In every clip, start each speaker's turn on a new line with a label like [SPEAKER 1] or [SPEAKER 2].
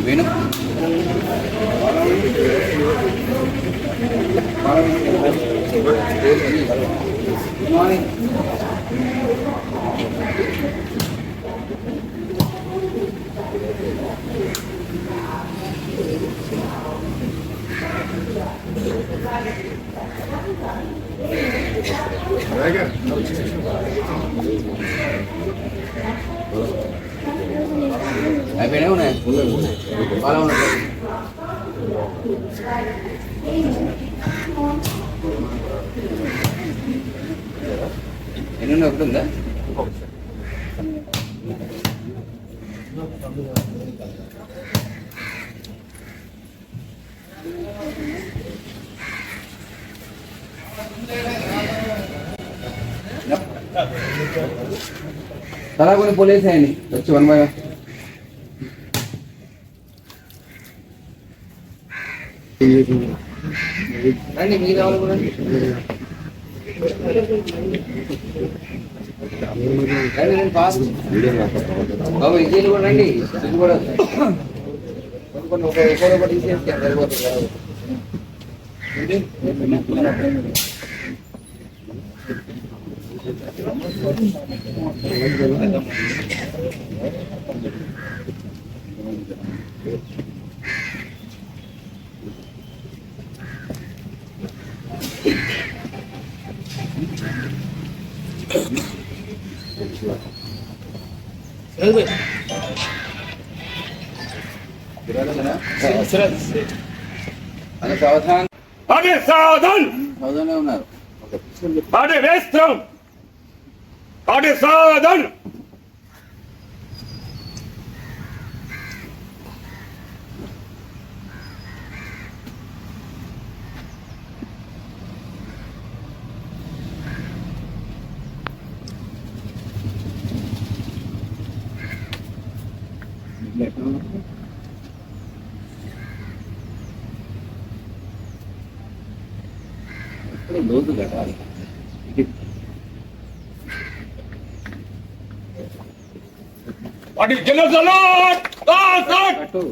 [SPEAKER 1] Venu good morning. అయిపోయినా ఉన్నాయి బాగా ఉన్నాయి. ఎన్ని ఒకటి ఉందా? తలా కొన్ని పోలీస్ అయ్యండి వచ్చి 1 by 1. రండి మీరు రావాలి కూడా రండి పాస్ బాబు ఇంజనీర్ కూడా రండి ఇది కూడా కొన్ని ఒకటి తీసేస్తే సరిపోతుంది. सावधान
[SPEAKER 2] आगे सावधान
[SPEAKER 1] सावधान उన్నారు
[SPEAKER 2] आगे वेस्त्रम आगे सावधान
[SPEAKER 1] లోతు కట్టాలి.
[SPEAKER 2] आगे जनसलाट
[SPEAKER 1] కట్టు.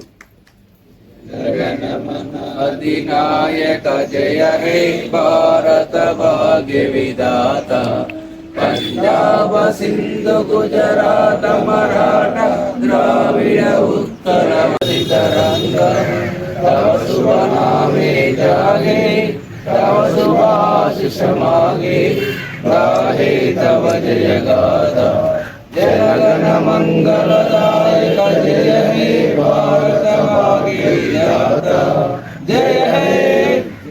[SPEAKER 1] అధినాయక జయ హే భారత భాగ్య విధాత పంజాబ సింధు గుజరాత మరాఠ ద్రావిడ ఉత్తర తరంగ తవ శుభ నామే జాగే तव सुभाषिष मागे गाहे तव जय गाथा जनगण मंगलदायक जय हे भारत भाग्य विधाता जय हे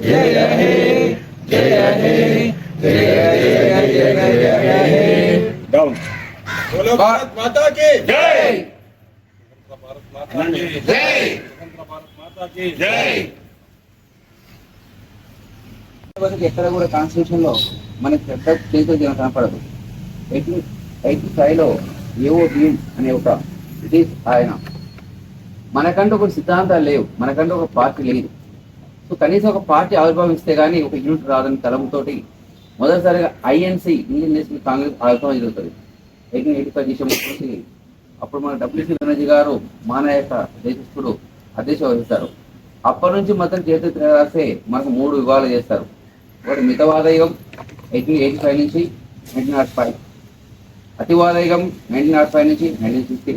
[SPEAKER 1] जय हे जय हे जय जय जय हे
[SPEAKER 2] डाउन बोलो भारत माता की जय भारत माता की जय भारत माता की जय.
[SPEAKER 1] ఎక్కడ కూడా కాన్స్టిట్యూషన్ లో మనకి పెద్ద ప్లేస్ కనపడదు. 1885లో ఏవో భీమ్ అనే ఒక బ్రిటిష్ ఆయన మనకంటూ ఒక సిద్ధాంతాలు లేవు, మనకంటూ ఒక పార్టీ లేదు. సో కనీసం ఒక పార్టీ ఆవిర్భావిస్తే కానీ ఒక యూనిట్ రాదని తలంతోటి మొదటిసారిగా ఐఎన్సి ఇండియన్ నేషనల్ కాంగ్రెస్ ఆవిర్భావం జరుగుతుంది 1885 డిసెంబర్ నుంచి. అప్పుడు మన డబ్ల్యూసీ బెనర్జీ గారు మన యొక్క దేశస్థుడు అధ్యక్ష వహిస్తారు. అప్పటి నుంచి మొత్తం చేతి రాస్తే మనకు 3 విభాగాలు చేస్తారు. ఒకటి మితవాద యుగం 1885 నుంచి 1905, అతివాద యుగం 1905 నుంచి 1960,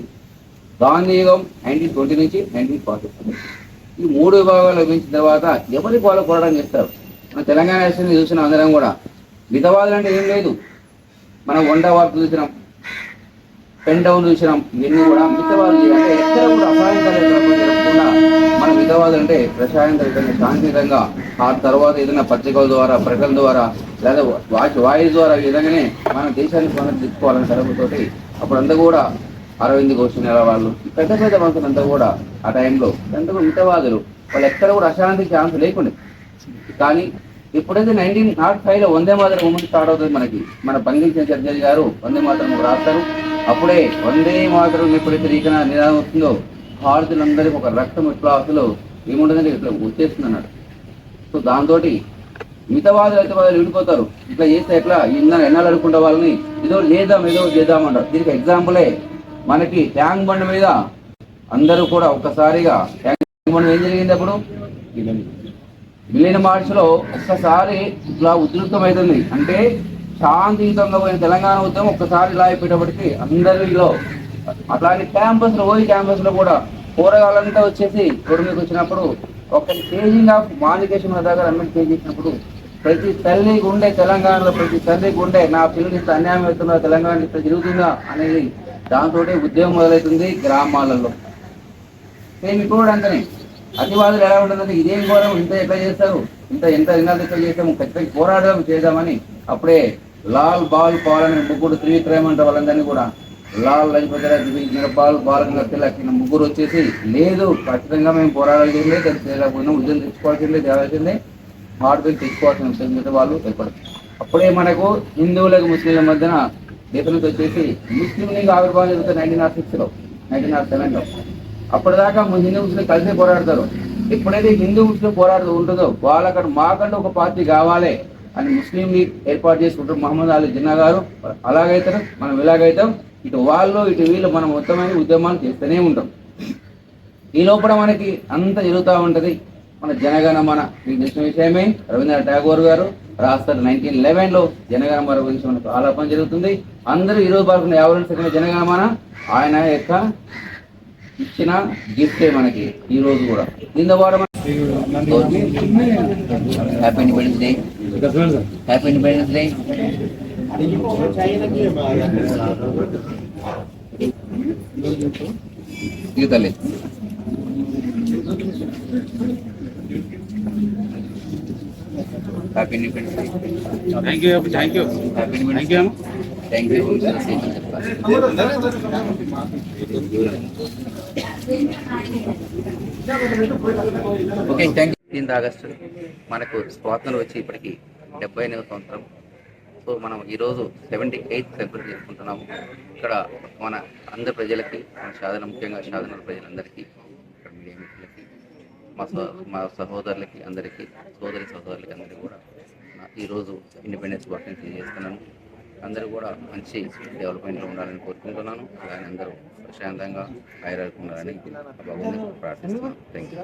[SPEAKER 1] గాంధీ యుగం 1920 నుంచి 1940. ఈ 3 విభాగాలు లభించిన తర్వాత ఎవరికి వాళ్ళు పోరాటం చేస్తారు. మన తెలంగాణ రాష్ట్రాన్ని చూసిన అందరం కూడా మితవాదులు అంటే ఏం లేదు. మనం వండ వార్త చూసినాం, పెన్ డౌన్ చూసినాం, ఇవన్నీ కూడా మితవాదులు. అంటే ఎక్కడ కూడా అసహాయంగా మన మితవాదులు అంటే ప్రశాంతంగా శాంతియుతంగా ఆ తర్వాత ఏదైనా పత్రికల ద్వారా ప్రకటన ద్వారా లేదా వాయిస్ ద్వారా ఈ విధంగానే మన దేశాన్ని పునరుద్ధరించుకోవాలని తరపుతోటి అప్పుడంతా కూడా అరవింద్ ఘోష్ వాళ్ళు పెద్ద పెద్ద మనుషులంతా కూడా ఆ టైంలో అంతా కూడా మితవాదులు. వాళ్ళు ఎక్కడ కూడా అశాంతికి ఛాన్స్ లేకుండా. కానీ ఎప్పుడైతే 1905లో వందే మాతరం మూమెంట్ స్టార్ట్ అవుతుంది మనకి, మన బంగిల్ చర్చ గారు వందే మాతరం రాస్తారు. అప్పుడే వందే మాతరం ఎప్పుడైతే నినాదం వస్తుందో భారతీయులందరికీ ఒక రక్తం ఇట్లా అసలు ఏముంటుందంటే ఇట్లా వచ్చేస్తుంది అన్నాడు. సో దాంతో మితవాదులు అయితే వాళ్ళు విడిపోతారు. ఇట్లా చేస్తే ఎట్లా ఎన్నాళ్ళు అనుకుంటే వాళ్ళని ఏదో చేద్దామంటారు. దీనికి ఎగ్జాంపులే మనకి ట్యాంక్ బండ్ మీద అందరూ కూడా ఒక్కసారిగా ట్యాంక్ బండ్ ఏం జరిగింది అప్పుడు మిలియన్ మార్చ్లో ఒక్కసారి ఇట్లా ఉధృతమవుతుంది. అంటే శాంతియుతంగా పోయిన తెలంగాణ ఉద్యమం ఒక్కసారి ఇలా అయిపోయేటప్పటికి అందరిలో అట్లాంటి క్యాంపస్ లో కూడా కూరగాయలంతా వచ్చేసి రోడ్డు మీదకి వచ్చినప్పుడు ఒక చేంజింగ్ ఆఫ్ మాలికేషన్ దగ్గర అన్నం చేంజ్ చేసినప్పుడు ప్రతి తల్లి గుండె తెలంగాణలో ప్రతి తల్లి గుండె నా పిల్లలు ఇంత అన్యాయం అవుతుందా, తెలంగాణ ఇంత జరుగుతుందా అనేది దాంతో ఉద్యమం మొదలవుతుంది గ్రామాలలో. మేము ఇప్పుడు కూడా అంతనే అతివాదులు ఎలా ఉంటుందంటే ఇదేం ఘోరం, ఇంత ఎట్లా చేస్తారు, ఎంత ఎన్నాళ్ళు ఎట్లా చేస్తాము, ఖచ్చితంగా పోరాడడం చేద్దామని అప్పుడే లాల్ బాల్ పాల్ అనే ముగ్గురు త్రివిక్రమ్ అంటే వాళ్ళందరినీ కూడా లాల్ లజపతి రాయ్ నిరబాల్ బాలగంగా ముగ్గురు వచ్చేసి లేదు ఖచ్చితంగా మేము పోరాడాల్సిందే, తెలియకపోయినా ఉద్యమం తెచ్చుకోవాల్సిందే, తేవాల్సిందే, మార్పులు తెచ్చుకోవాల్సిన వాళ్ళు ఏర్పడుతుంది. అప్పుడే మనకు హిందువులకు ముస్లింల మధ్యన డిఫరెన్స్ వచ్చేసి ముస్లిం లీగ్ ఆవిర్భావం జరుగుతుంది 1906లో 1907లో. అప్పటిదాకా హిందూ ముస్లిం కలిసే పోరాడతారు. ఎప్పుడైతే హిందూ ముస్లిం పోరాడుతూ ఉంటుందో వాళ్ళక్కడ మాకంటే ఒక పార్టీ కావాలి అని ముస్లిం లీగ్ ఏర్పాటు చేసుకుంటారు మహమ్మద్ అలీ జిన్నా గారు. అలాగైతారు, మనం ఇలాగైతాం, ఇటు వాళ్ళు ఇటు వీళ్ళు మనం మొత్తమైన ఉద్యమాలు చేస్తూనే ఉంటాం. ఈ లోపల మనకి అంత జరుగుతూ ఉంటుంది. మన జనగణమన మీకు తెలిసిన విషయమే, రవీంద్రనాథ్ ఠాగూర్ గారు రాస్తారు 1911లో జనగణమన గురించి మనకు ఆలాపన జరుగుతుంది. అందరూ ఈరోజు పాల్గొన్న 52వ జనగణమన ఆయన యొక్క ఇచ్చిన గిఫ్టే మనకి ఈ రోజు కూడా. దీంతో పాటు happy independence day, happy independence day. తల్లి happy independence day.
[SPEAKER 2] Thank you thank you
[SPEAKER 1] happy independence day. Thank you. Okay, thank you. 18 August మనకు స్వాతంత్రం వచ్చి ఇప్పటికి 78వ సంవత్సరం. సో మనం ఈరోజు 78th సెలబ్రేట్ చేసుకుంటున్నాము. ఇక్కడ మన అందరి ప్రజలకి, మన ముఖ్యంగా షాదనగర్ ప్రజలందరికీ, ఇక్కడ మీడియా మిత్రులకి, మా సహోదరులకి అందరికీ, సహోదరులకి అందరికీ కూడా ఈరోజు ఇండిపెండెన్స్ వర్కింగ్ చేస్తున్నాను. అందరూ కూడా మంచి డెవలప్మెంట్లో ఉండాలని కోరుకుంటున్నాను. అలాగే అందరూ ప్రశాంతంగా హైరాడుకుండాలని భగవంతుని ప్రార్థిస్తున్నాను. Thank you.